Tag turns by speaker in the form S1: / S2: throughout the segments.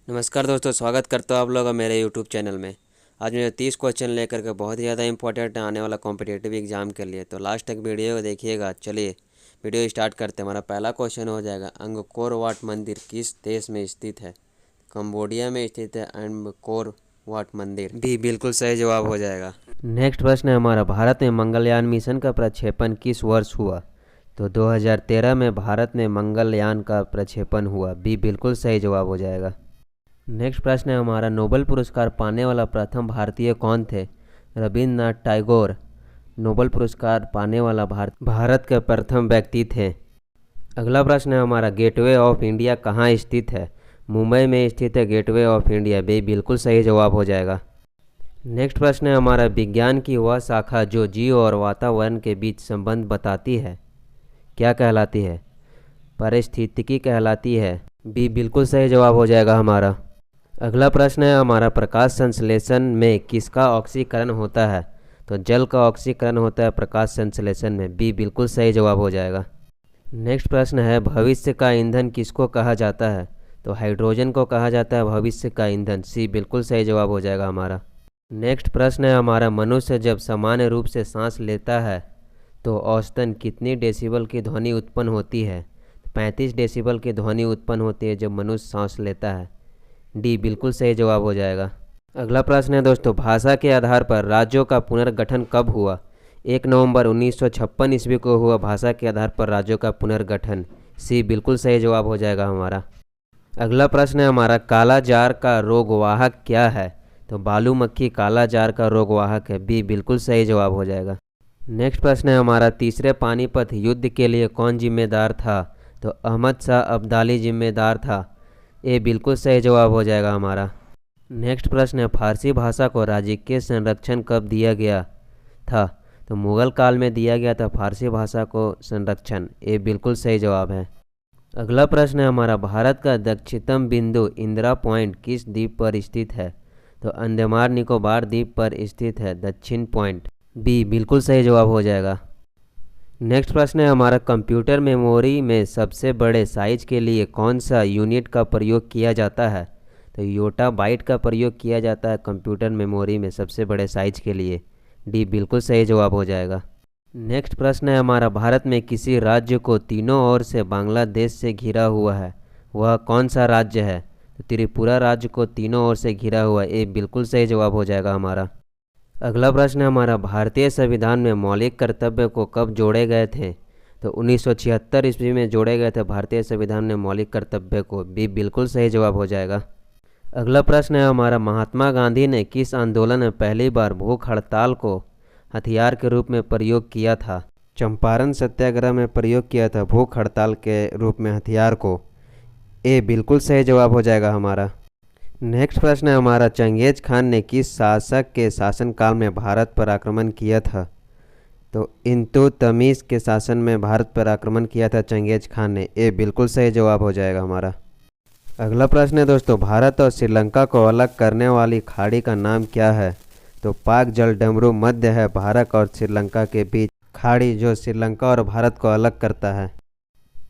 S1: नमस्कार दोस्तों, स्वागत करता हूँ आप लोग मेरे यूट्यूब चैनल में। आज मैं 30 क्वेश्चन लेकर के बहुत ही ज़्यादा इंपॉर्टेंट आने वाला कॉम्पिटिटिव एग्जाम के लिए, तो लास्ट तक वीडियो को देखिएगा। चलिए वीडियो स्टार्ट करते हैं। हमारा पहला क्वेश्चन हो जाएगा, अंगकोर वाट मंदिर किस देश में स्थित है? कंबोडिया में स्थित है अंगकोर वाट मंदिर। बी बिल्कुल सही जवाब हो जाएगा। नेक्स्ट प्रश्न है हमारा, भारत में मंगलयान मिशन का प्रक्षेपण किस वर्ष हुआ? तो 2013 में भारत में मंगलयान का प्रक्षेपण हुआ। बी बिल्कुल सही जवाब हो जाएगा। नेक्स्ट प्रश्न है हमारा, नोबेल पुरस्कार पाने वाला प्रथम भारतीय कौन थे? रविन्द्रनाथ टैगोर नोबेल पुरस्कार पाने वाला भारत के प्रथम व्यक्ति थे। अगला प्रश्न है हमारा, गेटवे ऑफ इंडिया कहाँ स्थित है? मुंबई में स्थित है गेटवे ऑफ इंडिया। बी बिल्कुल सही जवाब हो जाएगा। नेक्स्ट प्रश्न है हमारा, विज्ञान की वह शाखा जो जीव और वातावरण के बीच संबंध बताती है क्या कहलाती है? पारिस्थितिकी कहलाती है। बी बिल्कुल सही जवाब हो जाएगा हमारा। अगला प्रश्न है हमारा, प्रकाश संश्लेषण में किसका ऑक्सीकरण होता है? तो जल का ऑक्सीकरण होता है प्रकाश संश्लेषण में। बी बिल्कुल सही जवाब हो जाएगा। नेक्स्ट प्रश्न है, भविष्य का ईंधन किसको कहा जाता है? तो हाइड्रोजन को कहा जाता है भविष्य का ईंधन। सी बिल्कुल सही जवाब हो जाएगा हमारा। नेक्स्ट प्रश्न है हमारा, मनुष्य जब सामान्य रूप से सांस लेता है तो औसतन कितनी डेसिबल की ध्वनि उत्पन्न होती है? 35 डेसिबल की ध्वनि उत्पन्न होती है जब मनुष्य सांस लेता है। डी बिल्कुल सही जवाब हो जाएगा। अगला प्रश्न है दोस्तों, भाषा के आधार पर राज्यों का पुनर्गठन कब हुआ? 1 नवंबर 1956 ईस्वी को हुआ भाषा के आधार पर राज्यों का पुनर्गठन। सी बिल्कुल सही जवाब हो जाएगा हमारा। अगला प्रश्न है हमारा, काला जार का रोगवाहक क्या है? तो बालू मक्खी काला जार का रोगवाहक है। बी बिल्कुल सही जवाब हो जाएगा। नेक्स्ट प्रश्न है हमारा, तीसरे पानीपत युद्ध के लिए कौन जिम्मेदार था? तो अहमद शाह अब्दाली जिम्मेदार था। ए बिल्कुल सही जवाब हो जाएगा हमारा। नेक्स्ट प्रश्न है, फारसी भाषा को राजकीय संरक्षण कब दिया गया था? तो मुगल काल में दिया गया था फारसी भाषा को संरक्षण। ए बिल्कुल सही जवाब है। अगला प्रश्न है हमारा, भारत का दक्षिणतम बिंदु इंदिरा पॉइंट किस द्वीप पर स्थित है? तो अंडमान निकोबार द्वीप पर स्थित है दक्षिण पॉइंट। बी बिल्कुल सही जवाब हो जाएगा। नेक्स्ट प्रश्न है हमारा, कंप्यूटर मेमोरी में सबसे बड़े साइज के लिए कौन सा यूनिट का प्रयोग किया जाता है? तो योटा बाइट का प्रयोग किया जाता है कंप्यूटर मेमोरी में सबसे बड़े साइज के लिए। डी बिल्कुल सही जवाब हो जाएगा। नेक्स्ट प्रश्न है हमारा, भारत में किसी राज्य को तीनों ओर से बांग्लादेश से घिरा हुआ है, वह कौन सा राज्य है? तो त्रिपुरा राज्य को तीनों ओर से घिरा हुआ। ए बिल्कुल सही जवाब हो जाएगा हमारा। अगला प्रश्न है हमारा, भारतीय संविधान में मौलिक कर्तव्य को कब जोड़े गए थे? तो 1976 ईस्वी में जोड़े गए थे भारतीय संविधान में मौलिक कर्तव्य को। बी बिल्कुल सही जवाब हो जाएगा। अगला प्रश्न है हमारा, महात्मा गांधी ने किस आंदोलन में पहली बार भूख हड़ताल को हथियार के रूप में प्रयोग किया था? चंपारण सत्याग्रह में प्रयोग किया था भूख हड़ताल के रूप में हथियार को। ए बिल्कुल सही जवाब हो जाएगा हमारा। नेक्स्ट प्रश्न है हमारा, चंगेज खान ने किस शासक के शासनकाल में भारत पर आक्रमण किया था? तो इल्तुतमिश के शासन में भारत पर आक्रमण किया था चंगेज खान ने। ए बिल्कुल सही जवाब हो जाएगा हमारा। अगला प्रश्न है दोस्तों, भारत और श्रीलंका को अलग करने वाली खाड़ी का नाम क्या है? तो पाक जलडमरू मध्य है भारत और श्रीलंका के बीच खाड़ी जो श्रीलंका और भारत को अलग करता है।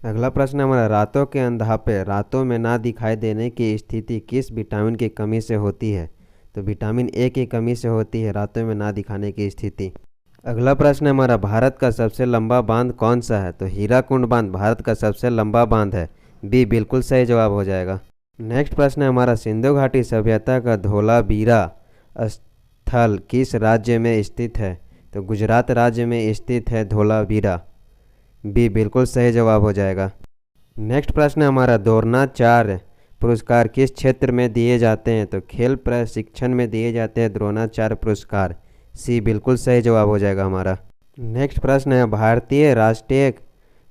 S1: अगला प्रश्न हमारा, रातों के अंधापे रातों में ना दिखाई देने की स्थिति किस विटामिन की कमी से होती है? तो विटामिन ए की कमी से होती है रातों में ना दिखाने की स्थिति। अगला प्रश्न हमारा, भारत का सबसे लंबा बांध कौन सा है? तो हीराकुंड बांध भारत का सबसे लंबा बांध है। बी बिल्कुल सही जवाब हो जाएगा। नेक्स्ट प्रश्न है हमारा, सिंधु घाटी सभ्यता का धोलावीरा स्थल किस राज्य में स्थित है? तो गुजरात राज्य में स्थित है धोलावीरा। बी बिल्कुल सही जवाब हो जाएगा। नेक्स्ट प्रश्न है हमारा, द्रोणाचार्य पुरस्कार किस क्षेत्र में दिए जाते हैं? तो खेल प्रशिक्षण में दिए जाते हैं द्रोणाचार्य पुरस्कार। सी बिल्कुल सही जवाब हो जाएगा हमारा। नेक्स्ट प्रश्न है, भारतीय राष्ट्रीय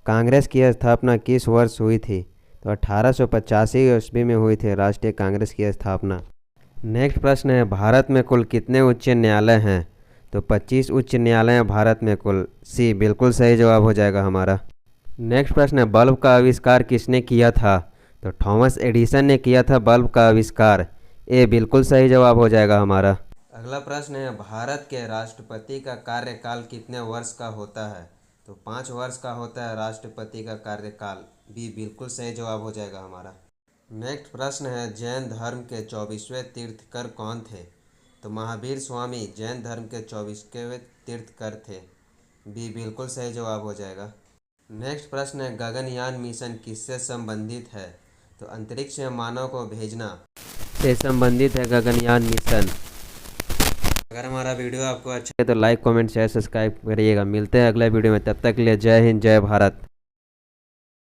S1: कांग्रेस की स्थापना किस वर्ष हुई थी? तो 1885 ईस्वी में हुई थी राष्ट्रीय कांग्रेस की स्थापना। नेक्स्ट प्रश्न है, भारत में कुल कितने उच्च न्यायालय हैं? तो 25 उच्च न्यायालय हैं भारत में कुल। सी बिल्कुल सही जवाब हो जाएगा हमारा। नेक्स्ट प्रश्न है, बल्ब का आविष्कार किसने किया था? तो थॉमस एडिसन ने किया था बल्ब का आविष्कार। ए बिल्कुल सही जवाब हो जाएगा हमारा। अगला प्रश्न है, भारत के राष्ट्रपति का कार्यकाल कितने वर्ष का होता है? तो 5 वर्ष का होता है राष्ट्रपति का कार्यकाल। बी बिल्कुल सही जवाब हो जाएगा हमारा। नेक्स्ट प्रश्न है, जैन धर्म के 24वें तीर्थकर कौन थे? तो महावीर स्वामी जैन धर्म के 24वें तीर्थकर थे। बी बिल्कुल सही जवाब हो जाएगा। नेक्स्ट प्रश्न है, गगनयान मिशन किससे संबंधित है? तो अंतरिक्ष में मानव को भेजना से संबंधित है गगनयान मिशन। अगर हमारा वीडियो आपको अच्छा है तो लाइक कमेंट शेयर सब्सक्राइब करिएगा। मिलते हैं अगले वीडियो में, तब तक के लिए जय हिंद जय भारत।